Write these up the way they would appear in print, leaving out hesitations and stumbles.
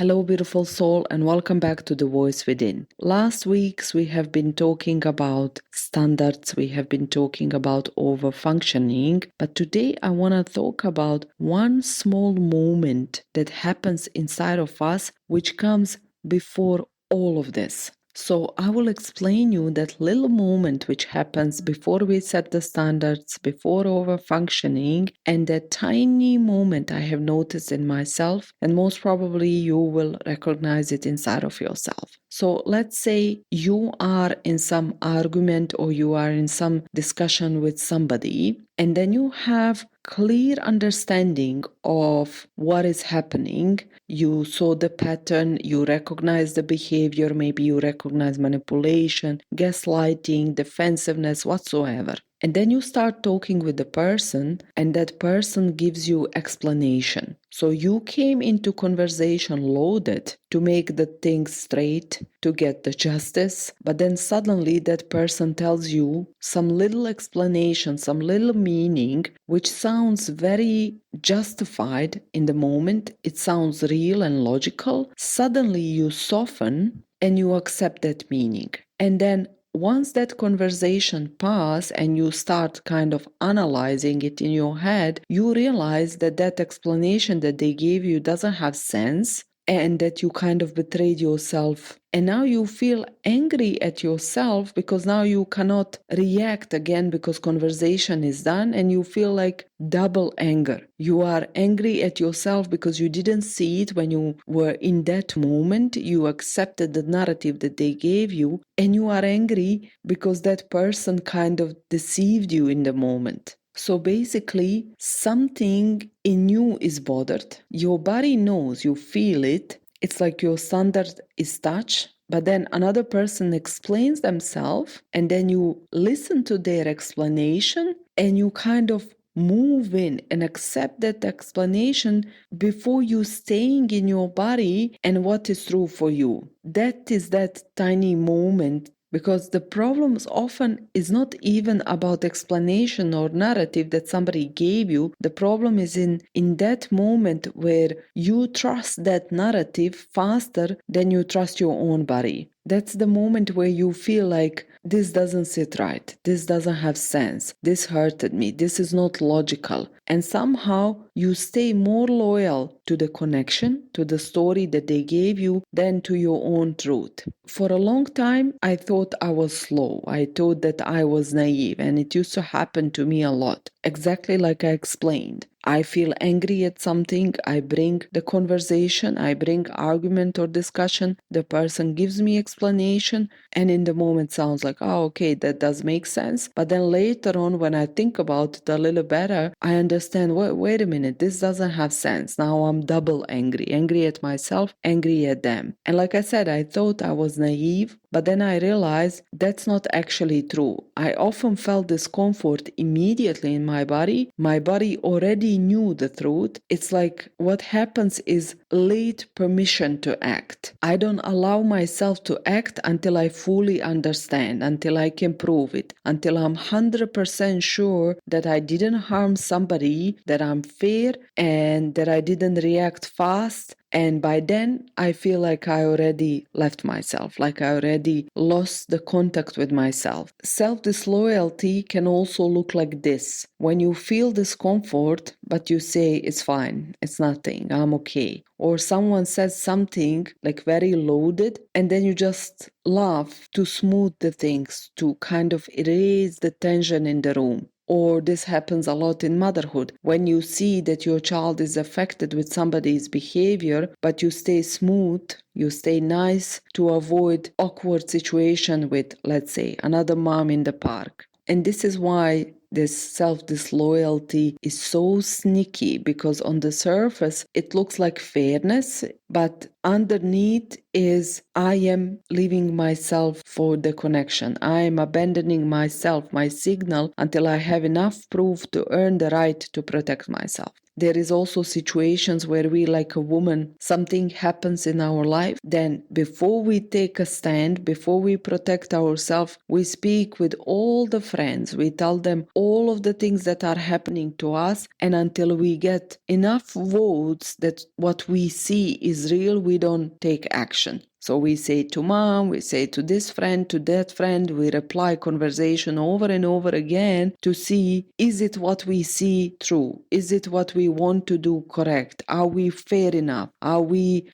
Hello, beautiful soul, and welcome back to The Voice Within. Last weeks, we have been talking about standards, we have been talking about over functioning, but today I want to talk about one small moment that happens inside of us which comes before all of this. So I will explain you that little moment which happens before we set the standards, before over functioning, and that tiny moment I have noticed in myself, and most probably you will recognize it inside of yourself. So let's say you are in some argument or you are in some discussion with somebody, and then you have clear understanding of what is happening. You saw the pattern, you recognize the behavior, maybe you recognize manipulation, gaslighting, defensiveness, whatsoever. And then you start talking with the person, and that person gives you explanation. So you came into conversation loaded to make the things straight, to get the justice, but then suddenly that person tells you some little explanation, some little meaning, which sounds very justified in the moment. It sounds real and logical. Suddenly you soften and you accept that meaning. And then once that conversation passes and you start kind of analyzing it in your head, you realize that that explanation that they gave you doesn't have sense and that you kind of betrayed yourself. And now you feel angry at yourself because now you cannot react again because conversation is done, and you feel like double anger. You are angry at yourself because you didn't see it when you were in that moment. You accepted the narrative that they gave you, and you are angry because that person kind of deceived you in the moment. So basically, something in you is bothered. Your body knows, you feel it. It's like your standard is touched, but then another person explains themselves, and then you listen to their explanation, and you kind of move in and accept that explanation before you staying in your body and what is true for you. That is that tiny moment. Because the problems often is not even about explanation or narrative that somebody gave you. The problem is in that moment where you trust that narrative faster than you trust your own body. That's the moment where you feel like this doesn't sit right. This doesn't have sense. This hurted me. This is not logical. And somehow you stay more loyal to the connection, to the story that they gave you, than to your own truth. For a long time, I thought I was slow. I thought that I was naive, and it used to happen to me a lot. Exactly like I explained. I feel angry at something, I bring the conversation, I bring argument or discussion, the person gives me explanation, and in the moment sounds like, oh, okay, that does make sense. But then later on, when I think about it a little better, I understand, wait a minute, this doesn't have sense. Now I'm double angry at myself, angry at them. And like I said, I thought I was naive, but then I realized that's not actually true. I often felt discomfort immediately in my body. My body already knew the truth. It's like what happens is late permission to act. I don't allow myself to act until I fully understand, until I can prove it, until I'm 100% sure that I didn't harm somebody, that I'm fair, and that I didn't react fast. And by then, I feel like I already left myself, like I already lost the contact with myself. Self-disloyalty can also look like this. When you feel discomfort, but you say, it's fine, it's nothing, I'm okay. Or someone says something like very loaded, and then you just laugh to smooth the things, to kind of erase the tension in the room. Or this happens a lot in motherhood. When you see that your child is affected with somebody's behavior, but you stay smooth, you stay nice to avoid awkward situation with, let's say, another mom in the park. And this is why this self-disloyalty is so sneaky, because on the surface it looks like fairness, but underneath is I am leaving myself for the connection. I am abandoning myself, my signal, until I have enough proof to earn the right to protect myself. there is also situations where we, like a woman, something happens in our life, then before we take a stand, before we protect ourselves, we speak with all the friends, we tell them all of the things that are happening to us, and until we get enough votes that what we see is real, we don't take action. So we say to mom, we say to this friend, to that friend, we reply conversation over and over again to see, is it what we see true? Is it what we want to do correct? Are we fair enough? Are we,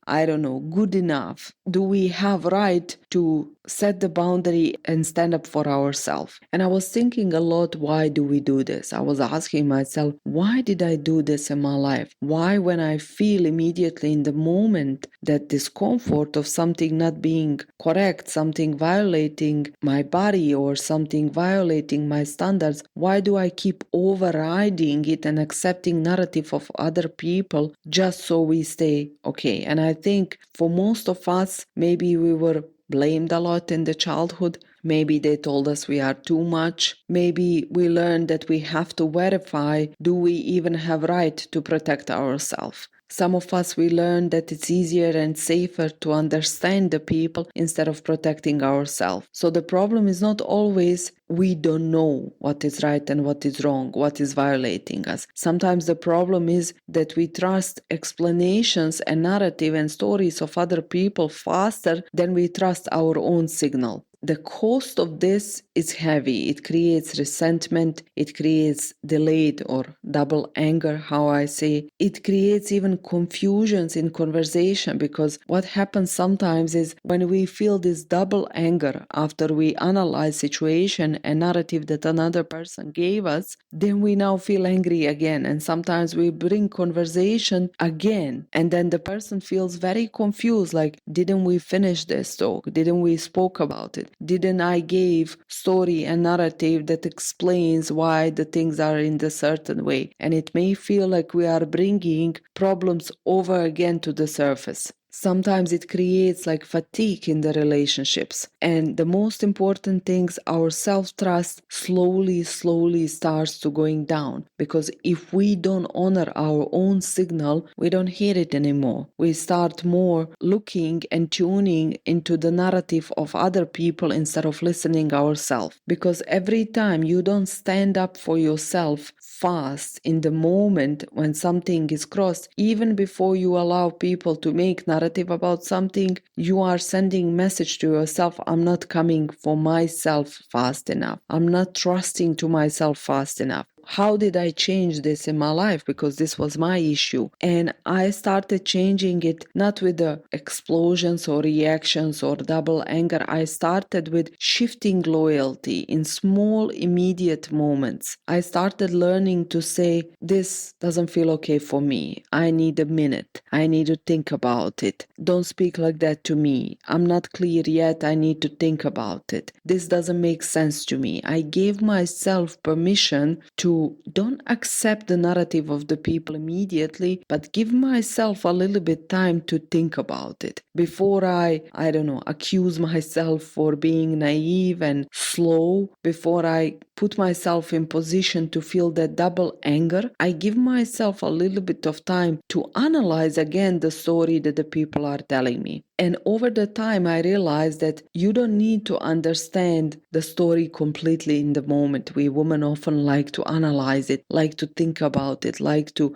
good enough? Do we have right to set the boundary and stand up for ourselves? And I was thinking a lot, why do we do this? I was asking myself, why did I do this in my life? Why, when I feel immediately in the moment that discomfort of something not being correct, something violating my body or something violating my standards, why do I keep overriding it and accepting narrative of other people just so we stay okay? And I think for most of us, maybe we were blamed a lot in the childhood. Maybe they told us we are too much. Maybe we learned that we have to verify, do we even have right to protect ourselves? Some of us, we learned that it's easier and safer to understand the people instead of protecting ourselves. So the problem is not always we don't know what is right and what is wrong, what is violating us. Sometimes the problem is that we trust explanations and narrative and stories of other people faster than we trust our own signal. The cost of this is heavy. It creates resentment, it creates delayed or double anger, how I say. It creates even confusions in conversation, because what happens sometimes is when we feel this double anger after we analyze situation and narrative that another person gave us, then we now feel angry again. And sometimes we bring conversation again, and then the person feels very confused, like, didn't we finish this talk? Didn't we spoke about it? Didn't I give story and narrative that explains why the things are in a certain way? And it may feel like we are bringing problems over again to the surface. Sometimes it creates like fatigue in the relationships. And the most important things, our self-trust slowly starts to going down. Because if we don't honor our own signal, we don't hear it anymore. We start more looking and tuning into the narrative of other people instead of listening ourselves. Because every time you don't stand up for yourself fast in the moment when something is crossed, even before you allow people to make narrative about something, you are sending message to yourself, I'm not coming for myself fast enough. I'm not trusting to myself fast enough. How did I change this in my life? Because this was my issue. And I started changing it not with the explosions or reactions or double anger. I started with shifting loyalty in small, immediate moments. I started learning to say, this doesn't feel okay for me. I need a minute. I need to think about it. Don't speak like that to me. I'm not clear yet. I need to think about it. This doesn't make sense to me. I gave myself permission to don't accept the narrative of the people immediately, but give myself a little bit time to think about it before I accuse myself for being naive and slow. Before I put myself in position to feel that double anger, I give myself a little bit of time to analyze again the story that the people are telling me. And over the time, I realized that you don't need to understand the story completely in the moment. We women often like to analyze it, like to think about it, like to,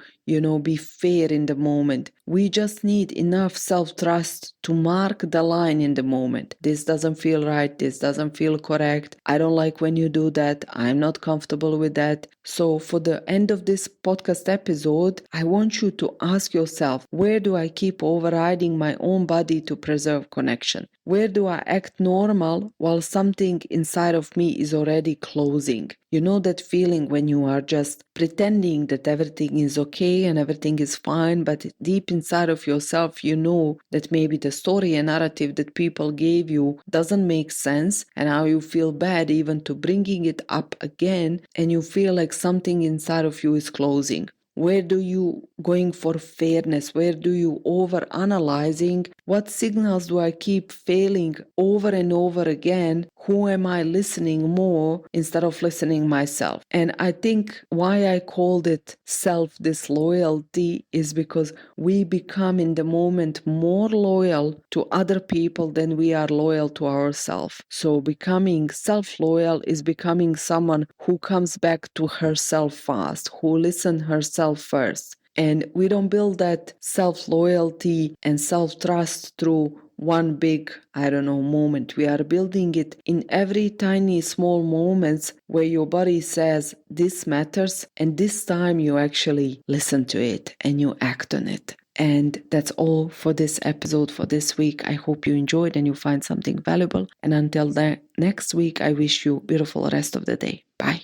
be fair in the moment. We just need enough self-trust to mark the line in the moment. This doesn't feel right. This doesn't feel correct. I don't like when you do that. I'm not comfortable with that. So for the end of this podcast episode, I want you to ask yourself, where do I keep overriding my own body to preserve connection? Where do I act normal while something inside of me is already closing? You know that feeling when you are just pretending that everything is okay and everything is fine, but deep inside of yourself, you know that maybe the story and narrative that people gave you doesn't make sense, and how you feel bad even to bringing it up again, and you feel like something inside of you is closing. Where do you going for fairness? Where do you over analyzing? What signals do I keep failing over and over again? Who am I listening more instead of listening myself? And I think why I called it self-disloyalty is because we become in the moment more loyal to other people than we are loyal to ourselves. So becoming self-loyal is becoming someone who comes back to herself fast, who listens herself first. And we don't build that self-loyalty and self-trust through one big, moment. We are building it in every tiny small moments where your body says this matters, and this time you actually listen to it and you act on it. And that's all for this episode for this week. I hope you enjoyed and you find something valuable. And until next week, I wish you a beautiful rest of the day. Bye.